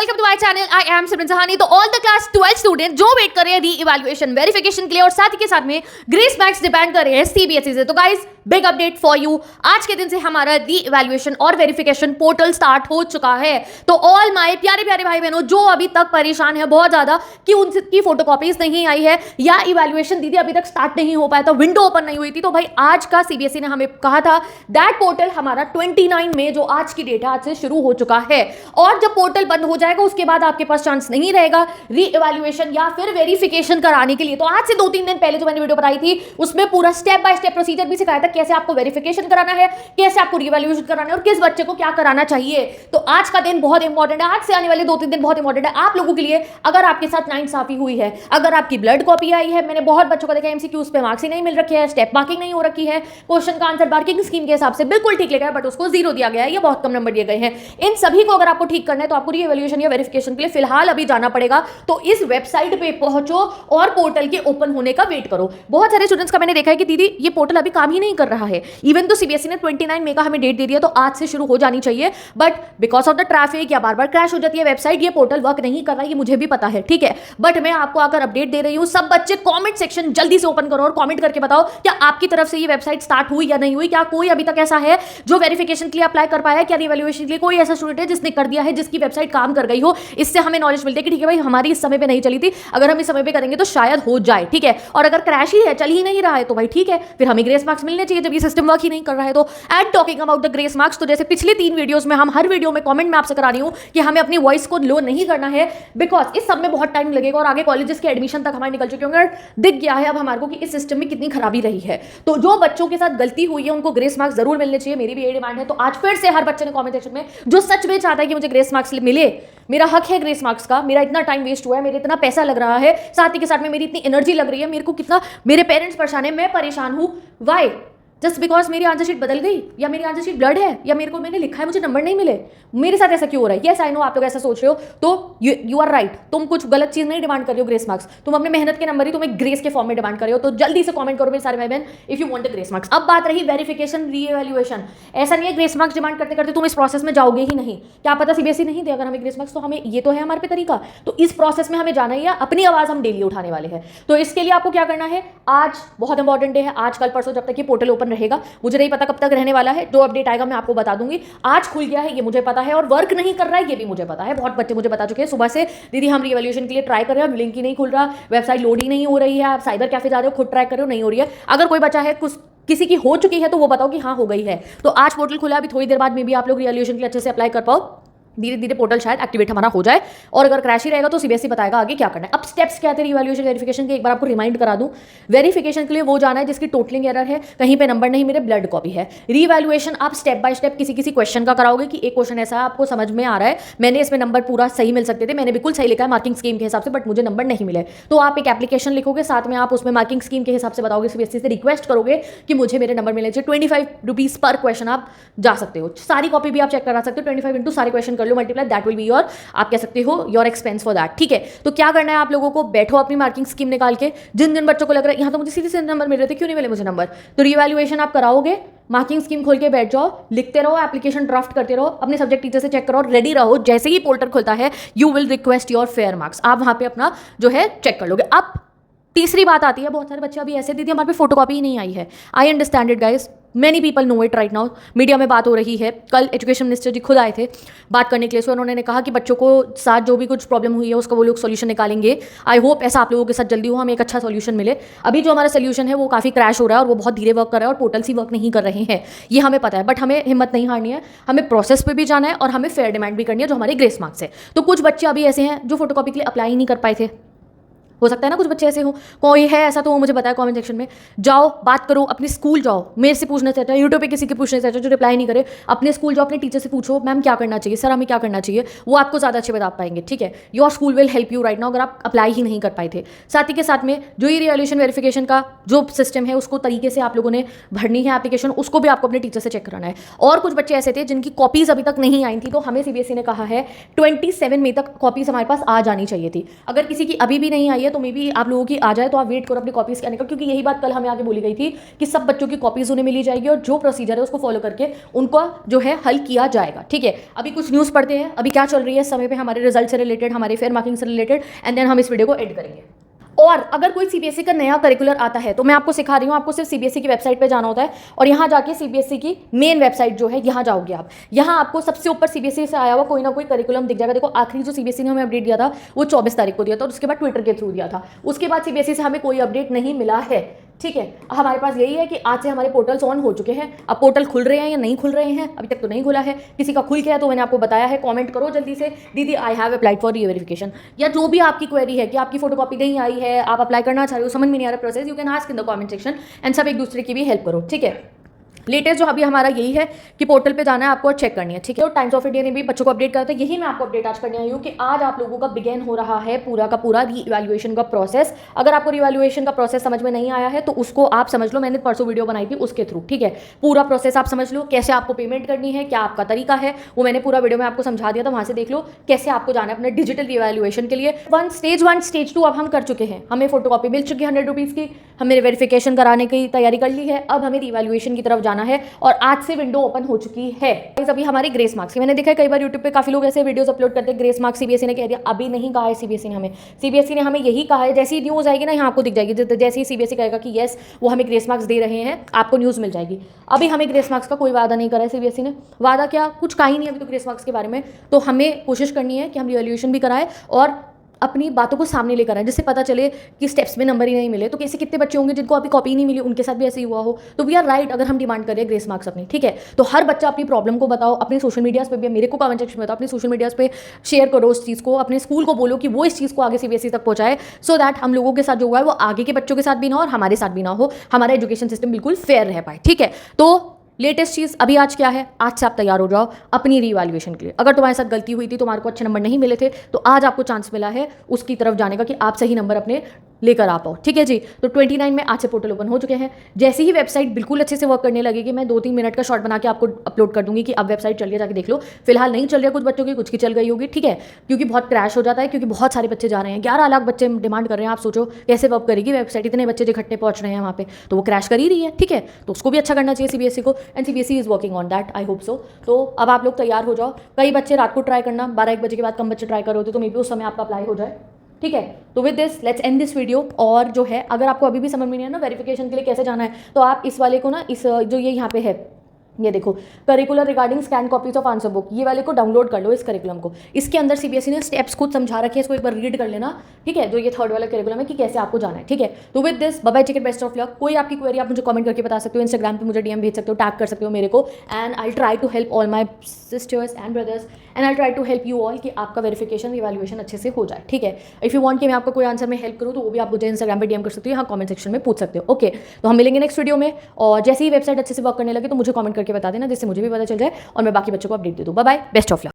Welcome to my channel. I am Simran Sahani. तो all the class 12 student जो wait कर रहे हैं री इवैल्यूएशन वेरिफिकेशन के लिए और साथ ही के साथ में ग्रेस मार्क्स डिपेंड कर रहे हैं सीबीएसई से, तो guys big update for you. आज के दिन से हमारा री इवैल्यूएशन और वेरिफिकेशन पोर्टल स्टार्ट हो चुका है। तो ऑल माय प्यारे प्यारे भाई बहनों जो अभी तक परेशान है बहुत ज्यादा कि उनकी फोटोकॉपीज नहीं आई है या इवैल्यूएशन दीदी अभी तक स्टार्ट नहीं हो पाया था, विंडो ओपन नहीं हुई थी, तो भाई आज का सीबीएसई ने हमें कहा था दैट पोर्टल हमारा 29 मई जो आज की डेट है आज से शुरू हो चुका है। और जब पोर्टल बंद हो जाएगा उसके बाद आपके पास चांस नहीं रहेगा री इवैल्यूएशन या फिर वेरिफिकेशन कराने के लिए। तो आज से 2-3 दिन पहले जो मैंने वीडियो बनाई थी उसमें पूरा स्टेप बाय स्टेप प्रोसीजर भी सिखाया था कैसे आपको वेरिफिकेशन कराना है, कैसे आपको री इवैल्यूएशन कराना है और किस बच्चे को क्या कराना चाहिए। तो आज का दिन बहुत इंपॉर्टेंट है, आज से आने वाले 2-3 दिन बहुत इंपॉर्टेंट है आप लोगों के लिए। अगर आपके साथ नाइंसाफी हुई है, अगर आपकी ब्लड कॉपी आई है, मैंने बहुत बच्चों को देखा एमसीक्यूज पे मार्क्स ही नहीं मिल रखे हैं, स्टेप मार्किंग नहीं हो रखी है, क्वेश्चन का आंसर मार्किंग स्कीम के हिसाब से बिल्कुल ठीक लिखा है बट उसको 0 दिया गया है या बहुत कम नंबर दिए गए हैं, इन सभी को अगर आपको ठीक करना है तो आपको री इवैल्यूएशन या वेरिफिकेशन के लिए फिलहाल अभी जाना पड़ेगा। तो इस वेबसाइट पे पहुंचो और पोर्टल के ओपन होने का वेट करो। बहुत सारे स्टूडेंट्स का मैंने देखा है कि दीदी ये पोर्टल अभी काम ही नहीं कर रहा है। इवन तो सीबीएसई ने 29 मई का हमें डेट दे दिया तो आज से शुरू हो जानी चाहिए, but because of the traffic या बार बार क्रैश हो जाती है वेबसाइट, ये पोर्टल वर्क नहीं कर रहा है, ये मुझे भी पता है, ठीक है। बट मैं आपको अगर अपडेट दे रही हूँ, सब बच्चे कॉमेंट सेक्शन जल्दी से ओपन करो और कॉमेंट करके बताओ क्या आपकी तरफ से ये वेबसाइट स्टार्ट हुई या नहीं हुई, क्या कोई अभी तक ऐसा है जो वेरिफिकेशन के लिए अप्लाई कर पाया है, क्या रिवैल्यूएशन के लिए कोई ऐसा स्टूडेंट है जिसने कर दिया है, जिसकी वेबसाइट काम कर गई हो। इससे हमें नॉलेज मिलती है कि ठीक है भाई हमारी इस समय पे नहीं चली थी, अगर हम इस समय पे करेंगे तो शायद हो जाए, ठीक है। और अगर क्रैश ही है, चल ही नहीं रहा है तो भाई ठीक है, फिर हमें ग्रेस मार्क्स मिलने चाहिए जब ये सिस्टम वर्क ही नहीं कर रहा है। तो and talking about the grace marks, तो जैसे पिछले 3 वीडियोस में हम हर वीडियो में कमेंट में आपसे करा रही हूं कि हमें अपनी वॉइस को लो नहीं करना है बिकॉज इस सब में बहुत टाइम लगेगा और आगे कॉलेजेस के एडमिशन तक हमारे निकल चुके होंगे। दिख गया है अब हमारे को कि इस सिस्टम में कितनी खराबी रही है। तो जो बच्चों के साथ गलती हुई है उनको ग्रेस मार्क्स जरूर मिलने चाहिए, मेरी भी ये डिमांड है। तो आज फिर से हर बच्चे ने कमेंट सेक्शन में जो सच में चाहता है कि मुझे ग्रेस मार्क्स मिले, मेरा हक है ग्रेस मार्क्स का, मेरा इतना टाइम वेस्ट हुआ है, मेरे इतना पैसा लग रहा है, साथ ही के साथ में मेरी इतनी एनर्जी लग रही है, मेरे को कितना, मेरे पेरेंट्स परेशान है, मैं परेशान हूं, वाई जस्ट बिकॉज मेरी आंसर शीट बदल गई या मेरी आंसर शीट ब्लड है या मेरे को मैंने लिखा है मुझे नंबर नहीं मिले, मेरे साथ ऐसा क्यों हो रहा है। यस आई नो आप लोग ऐसा सोच रहे हो, तो यू आर राइट, तुम कुछ गलत चीज नहीं डिमांड कर रहे हो ग्रेस मार्क्स, तुम अपने मेहनत के नंबर ही तुम एक ग्रेस के फॉर्म में डिमांड कर रहे हो। तो जल्दी से कमेंट करो मेरे सारे भाई बहन if you want the grace marks. अब बात रही वेरिफिकेशन री इवैल्यूएशन, ऐसा नहीं है ग्रेस मार्क्स डिमांड करते करते तुम इस प्रोसेस में जाओगे ही नहीं, क्या पता सीबीएसई नहीं दे अगर हमें ग्रेस मार्क्स, तो हमें ये तो है हमारे पे तरीका, तो इस प्रोसेस में हमें जाना ही है, अपनी आवाज हम डेली उठाने वाले हैं। तो इसके लिए आपको क्या करना है, आज बहुत इंपॉर्टेंट डे है, आज कल परसों जब तक ये पोर्टल ओपन रहेगा, मुझे नहीं पता कब तक रहने वाला है, जो अपडेट आएगा मैं आपको बता दूंगी। आज खुल गया है ये मुझे पता है और वर्क नहीं कर रहा है ये भी मुझे पता है, बहुत बच्चे मुझे बता चुके हैं सुबह से दीदी हम रिवैल्यूएशन के लिए ट्राई कर रहे हैं, लिंक ही नहीं खुल रहा, वेबसाइट लोड ही नहीं हो रही है, आप साइबर कैफे जा रहे हो, खुद ट्राई कर रहे हो, नहीं हो रही है। अगर कोई बच्चा है कुछ किसी की हो चुकी है तो वो बताओ कि हाँ हो गई है। तो आज पोर्टल खुला, अभी थोड़ी देर बाद में भी आप लोग रिवैल्यूएशन के लिए अच्छे से अप्लाई कर पाओ, धीरे धीरे पोर्टल शायद एक्टिवेट हमारा हो जाए, और अगर क्रैश ही रहेगा तो सीबीएसई बताएगा आगे क्या करना है। अब स्टेप्स क्या थे रिवैल्यूएशन वेरिफिकेशन के, एक बार आपको रिमाइंड करा दूं। वेरिफिकेशन के लिए वो जाना है जिसकी टोटलिंग एरर है, कहीं पे नंबर नहीं, मेरे ब्लड कॉपी है। रिवैल्यूएशन आप स्टेप बाय स्टेप किसी किसी क्वेश्चन का कराओगे कि एक क्वेश्चन ऐसा है आपको समझ में आ रहा है, मैंने इसमें नंबर पूरा सही मिल सकते थे, मैंने बिल्कुल सही लिखा है मार्किंग स्कीम के हिसाब से बट मुझे नंबर नहीं मिले, तो आप एक एप्लीकेशन लिखोगे, साथ में आप उसमें मार्किंग स्कीम के हिसाब से बताओगे, सीबीएसई से रिक्वेस्ट करोगे कि मुझे मेरे नंबर मिले चाहिए। 25 रुपीज पर क्वेश्चन आप जा सकते हो, सारी कॉपी भी आप चेक करा सकते हो, 25 इंटू सारे क्वेश्चन कर लो मल्टीप्लाई, दैट विल और आप कह सकते हो योर एक्सपेंस फॉर दैट, ठीक है। तो क्या करना है आप लोगों को, बैठो अपनी मार्किंग स्कीम निकाल के, जिन जिन बच्चों को लग रहा है यहाँ तो मुझे सीधे सीधे नंबर मिल रहे थे क्यों नहीं मिले मुझे नंबर, तो रिवैल्यूएशन आप कराओगे, मार्किंग स्कीम खोल के बैठ जाओ, लिखते रहो, एप्लीकेशन ड्राफ्ट करते रहो, अपने सब्जेक्ट टीचर से चेक करो, रेडी रहो, जैसे ही पोर्टल खुलता है you will request your fair marks, आप वहां पे अपना जो है चेक कर लोगे। अब तीसरी बात आती है, बहुत सारे बच्चे अभी ऐसे दीदी हमारे पे फोटोकॉपी ही नहीं आई है, I understand it guys, many people know it right now, media में बात हो रही है, कल एजुकेशन मिनिस्टर जी खुद आए थे बात करने के लिए, सो उन्होंने कहा कि बच्चों को साथ जो भी कुछ प्रॉब्लम हुई है उसका वो लोग सोल्यूशन निकालेंगे। आई होप ऐसा आप लोगों के साथ जल्दी हो, हमें एक अच्छा सोल्यूशन मिले। अभी जो हमारा सोल्यूशन है वो काफ़ी क्रैश हो रहा है और वो बहुत धीरे वर्क कर रहा है और पोर्टल्स ही वर्क नहीं कर रहे हैं, ये हमें पता है, बट हमें हिम्मत नहीं हारनी है, हमें प्रोसेस पे भी जाना है और हमें फेयर डिमांड भी करनी है जो हमारे ग्रेस मार्क्स है। तो कुछ बच्चे अभी ऐसे हैं जो फोटोकॉपी के लिए अप्लाई ही नहीं कर पाए थे, हो सकता है ना कुछ बच्चे ऐसे हो, कोई है ऐसा तो वो मुझे बताया कमेंट सेक्शन में, जाओ बात करो, अपने स्कूल जाओ, मेरे से पूछना चाहता है, यूट्यूब पे किसी के पूछना चाहता है जो रिप्लाई नहीं करे, अपने स्कूल जाओ, अपने टीचर से पूछो मैम क्या करना चाहिए, सर हमें क्या करना चाहिए, वो आपको ज़्यादा अच्छे बता पाएंगे, ठीक है। Your school will help you right now अगर आप अप्लाई ही नहीं कर पाए थे। साथ ही के साथ में जो ये रिवैल्यूएशन वेरिफिकेशन का जो सिस्टम है उसको तरीके से आप लोगों ने भरनी है एप्लीकेशन, उसको भी आपको अपने टीचर से चेक कराना है। और कुछ बच्चे ऐसे थे जिनकी कॉपीज़ अभी तक नहीं आई थी, तो हमें सीबीएसई ने कहा है 27 मई तक कॉपीज़ हमारे पास आ जानी चाहिए थी, अगर किसी की अभी भी नहीं आई है तो मे बी आप लोगों की आ जाए, तो आप वेट करो अपनी कॉपीज के आने का, क्योंकि यही बात कल हमें आगे बोली गई थी कि सब बच्चों की कॉपीज उन्हें मिली जाएगी और जो प्रोसीजर है उसको फॉलो करके उनको जो है हल किया जाएगा। ठीक है, अभी कुछ न्यूज़ पढ़ते हैं अभी क्या चल रही है इस समय पे हमारे रिजल्ट से रिलेटेड, हमारे फेयर मार्किंग से रिलेटेड, एंड देन हम इस वीडियो को एड करेंगे। और अगर कोई सीबीएसई का नया करिकुलर आता है तो मैं आपको सिखा रही हूँ, आपको सिर्फ सीबीएसई की वेबसाइट पे जाना होता है और यहाँ जाके सीबीएसई की मेन वेबसाइट जो है यहाँ जाओगे आप, यहाँ आपको सबसे ऊपर सीबीएसई से आया हुआ कोई ना कोई करिकुलम दिख जाएगा। देखो आखिरी जो सीबीएसई ने हमें अपडेट दिया था वो 24 तारीख को दिया था और उसके बाद ट्विटर के थ्रू दिया था, उसके बाद सीबीएसई से हमें कोई अपडेट नहीं मिला है। ठीक है, हमारे पास यही है कि आज से हमारे पोर्टल्स ऑन हो चुके हैं। अब पोर्टल खुल रहे हैं या नहीं खुल रहे हैं, अभी तक तो नहीं खुला है, किसी का खुल गया तो मैंने आपको बताया है, कमेंट करो जल्दी से दीदी आई हैव अप्लाइड फॉर री-वेरिफिकेशन, या जो भी आपकी क्वेरी है कि आपकी फोटोकॉपी नहीं आई है, आप अप्लाई करना चाह रहे हो, समझ में नहीं आ रहा process, you can ask in the comment section and सब एक दूसरे की भी हेल्प करो। ठीक है, लेटेस्ट जो अभी हमारा यही है कि पोर्टल पे जाना है आपको और चेक करनी है। ठीक है, और टाइम्स ऑफ इंडिया ने भी बच्चों को अपडेट करा था, यही मैं आपको अपडेट आज करने आई हूँ कि आज आप लोगों का बिगेन हो रहा है पूरा का पूरा री इवैल्यूएशन का प्रोसेस। अगर आपको री इवैल्यूएशन का प्रोसेस समझ में नहीं आया है तो उसको आप समझ लो, मैंने परसों वीडियो बनाई थी उसके थ्रू। ठीक है, पूरा प्रोसेस आप समझ लो, कैसे आपको पेमेंट करनी है, क्या आपका तरीका है, वो मैंने पूरा वीडियो में आपको समझा दिया था, वहां से देख लो कैसे आपको जाना है अपने डिजिटल री इवैल्यूएशन के लिए। स्टेज 1 स्टेज 2 अब हम कर चुके हैं, हमें फोटोकॉपी मिल चुकी है 100 रुपीज़ की, हमने वेरिफिकेशन कराने की तैयारी कर ली है, अब हमें री इवैल्यूएशन की तरफ जाना है और आज से विंडो ओपन हो चुकी है। अभी हमारे ग्रेस मार्क्स की मैंने देखा है कई बार यूट्यूब पे काफी लोग ऐसे वीडियोस अपलोड करते हैं, ग्रेस मार्क्स सीबीएसई ने कह दिया, अभी नहीं कहा है सीबीएसई ने हमें, सीबीएसई ने हमें यही कहा है, जैसी न्यूज़ आएगी ना यहाँ आपको दिख जाएगी, जैसे ही सीबीएसई कहेगा कि यस वो हमें ग्रेस मार्क्स दे रहे हैं आपको न्यूज़ मिल जाएगी। अभी हमें ग्रेस मार्क्स का कोई वादा नहीं करा है सीबीएसई ने, वादा क्या कुछ कहा ही नहीं अभी तो ग्रेस मार्क्स के बारे में, तो हमें कोशिश करनी है कि हम रिवैल्यूएशन भी कराएं और अपनी बातों को सामने लेकर आए, जिससे पता चले कि स्टेप्स में नंबर ही नहीं मिले तो कैसे कितने बच्चे होंगे जिनको अभी कॉपी नहीं मिली, उनके साथ भी ऐसे ही हुआ हो, तो वी आर राइट अगर हम डिमांड करें ग्रेस मार्क्स अपनी। ठीक है, तो हर बच्चा अपनी प्रॉब्लम को बताओ, अपने सोशल मीडियाज़ पे भी, मेरे को कमेंट सेक्शन में बताओ, अपने सोशल मीडियाज़ पे शेयर करो उस चीज़ को, अपने स्कूल को बोलो कि वो इस चीज़ को आगे सीबीएसई तक पहुंचाए, सो दैट हम लोगों के साथ जो हुआ है वो आगे के बच्चों के साथ भी ना हो और हमारे साथ भी ना हो, हमारा एजुकेशन सिस्टम बिल्कुल फेयर रह पाए। ठीक है, तो लेटेस्ट चीज़ अभी आज क्या है, आज से आप तैयार हो जाओ अपनी रीवैल्यूएशन के लिए। अगर तुम्हारे साथ गलती हुई थी, तुम्हारे को अच्छे नंबर नहीं मिले थे, तो आज आपको चांस मिला है उसकी तरफ जाने का कि आप सही नंबर अपने लेकर आ पाओ। ठीक है जी, तो 29 में आज से पोर्टल ओपन हो चुके हैं। जैसे ही वेबसाइट बिल्कुल अच्छे से वर्क करने लगेगी, मैं 2-3 मिनट का शॉर्ट बना के आपको अपलोड कर दूंगी कि अब वेबसाइट चल रही है, जाके देख लो। फिलहाल नहीं चल रही है कुछ बच्चों की, कुछ की चल गई होगी। ठीक है, क्योंकि बहुत क्रैश हो जाता है, क्योंकि बहुत सारे बच्चे जा रहे हैं, 11 लाख बच्चे डिमांड कर रहे हैं। आप सोचो कैसे वर्क करेगी वेबसाइट, इतने बच्चे इकट्ठे पहुंच रहे हैं वहाँ पे, तो वो क्रैश कर ही रही है। ठीक है, तो उसको भी अच्छा करना चाहिए सीबीएसई को, and CBSE is working on that, I hope so. तो अब आप लोग तैयार हो जाओ। कई बच्चे रात को ट्राई करना, 12-1 बजे के बाद कम बच्चे ट्राई कर रहे होते, तो मे बी उस समय आपका अप्लाई हो जाए। ठीक है, तो with this let's end this video. और जो है अगर आपको अभी भी समझ में नहीं है ना वेरिफिकेशन के लिए कैसे जाना है, तो आप इस वाले को ना, इस जो ये यहाँ पे है, ये देखो curricular regarding scan copies of answer book, ये वाले को डाउनलोड कर लो, इस करिकुलम को। इसके अंदर सीबीएसई ने स्टेप्स खुद समझा रखे हैं, इसको एक बार रीड कर लेना। ठीक है, जो ये 3rd वाला करिकुलम है कि कैसे आपको जाना है। ठीक है, तो with this bye bye, take it, best of luck. कोई आपकी क्वेरी आप मुझे कमेंट करके बता सकते हो, इंस्टाग्राम पे मुझे डीएम भेज सकते हो, टैग कर सकते हो मेरे को, and I try to help all my sisters and brothers, and I try to help you all कि आपका वेरिफिकेशन इवैल्यूएशन अच्छे से हो जाए। ठीक है, इफ यू वांट कि मैं आपको कोई आंसर में हेल्प करूँ तो वो भी आप मुझे इंस्टाग्राम पे डीएम कर सकते हो, यहाँ कमेंट सेक्शन में पूछ सकते हो। ओके, तो हम मिलेंगे नेक्स्ट वीडियो में, और जैसे ही वेबसाइट अच्छे से वर्क करने लगे तो मुझे कमेंट करके बता देना, जिससे मुझे भी पता चल जाए और मैं बाकी बच्चों को अपडेट दे दूँ। Bye bye, best of luck.